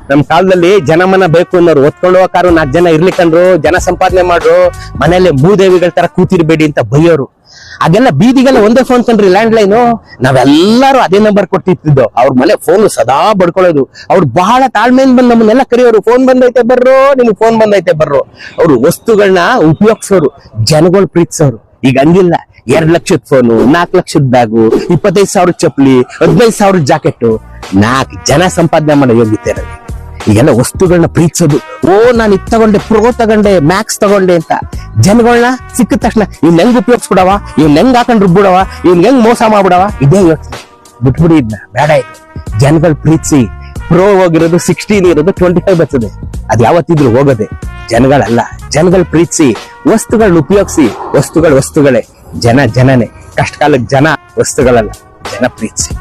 ನಮ್ ಕಾಲದಲ್ಲಿ ಜನಮನ ಬೇಕು ಅನ್ನೋರು ಒತ್ಕೊಂಡು ಹೋಗಾರು 4 ಜನ ಇರ್ಲಿಕ್ಕಂದ್ರು, ಜನ ಸಂಪಾದನೆ ಮಾಡ್ರು, ಮನೇಲಿ ಭೂದೇವಿಗಳ ತರ ಕೂತಿರ್ಬೇಡಿ ಅಂತ ಬೈಯೋರು. ಅದೆಲ್ಲ ಬೀದಿಗೆಲ್ಲ ಒಂದೇ ಫೋನ್ ಕಂಡ್ರಿ, ಲ್ಯಾಂಡ್ ಲೈನು. ನಾವೆಲ್ಲರೂ ಅದೇ ನಂಬರ್ ಕೊಟ್ಟಿದ್ದು. ಅವ್ರ ಮನೆ ಫೋನ್ ಸದಾ ಬಡ್ಕೊಳ್ಳೋದು. ಅವ್ರು ಬಹಳ ತಾಳ್ಮೆಯಿಂದ ಬಂದು ನಮ್ಮನ್ನೆಲ್ಲ ಕರೆಯೋರು. ಫೋನ್ ಬಂದೈತೆ ಬರ್ರೋ, ನಿಮ್ಗೆ ಫೋನ್ ಬಂದೈತೆ ಬರ್ರೋ. ಅವ್ರು ವಸ್ತುಗಳನ್ನ ಉಪಯೋಗಿಸೋರು, ಜನಗಳು ಪ್ರೀತಿಸೋರು. ಈಗ ಹಂಗಿಲ್ಲ. 2 ಲಕ್ಷದ ಫೋನು, 4 ಲಕ್ಷದ ಬ್ಯಾಗು, 25,000 ಚಪ್ಪಲಿ, 15,000 ಜಾಕೆಟ್. 4 ಜನ ಸಂಪಾದನೆ ಮಾಡೋ ಯೋಗ್ಯತೆ ಇರೋದು. ಈಗೆಲ್ಲ ವಸ್ತುಗಳನ್ನ ಪ್ರೀತಿಸೋದು. ನಾನು ಇದು ತಗೊಂಡೆ, ಪ್ರೋ ತಗೊಂಡೆ, ಮ್ಯಾಕ್ಸ್ ತಗೊಂಡೆ ಅಂತ. ಜನಗಳನ್ನ ಸಿಕ್ಕಿದ ತಕ್ಷಣ ಇವ್ನ ಹೆಂಗ್ ಉಪಯೋಗಿಸ್ಬಿಡವ, ಇವ್ನ ಹೆಂಗ್ ಹಾಕೊಂಡ್ ರುಬ್ಬಿಡವ, ಇವ್ನ ಹೆಂಗ್ ಮೋಸ ಮಾಡ್ಬಿಡವ, ಇದೇ ಯೋಚನೆ. ಬಿಟ್ಬಿಡಿ ಇದನ್ನ, ಬೇಡ ಇದು. ಜನಗಳು ಪ್ರೀತಿಸಿ. ಪ್ರೋ ಹೋಗಿರೋದು 16 ಇರೋದು 25 ಬರ್ತದೆ. ಅದ್ ಯಾವತ್ತಿದ್ರು ಹೋಗೋದೆ. ಜನಗಳಲ್ಲ, ಜನಗಳು ಪ್ರೀತಿಸಿ, ವಸ್ತುಗಳನ್ನ ಉಪಯೋಗಿಸಿ. ವಸ್ತುಗಳೇ, ಜನನೇ. ಕಷ್ಟ ಕಾಲಕ್ಕೆ ಜನ ವಸ್ತುಗಳಲ್ಲ, ಜನ ಪ್ರೀತಿಸಿ.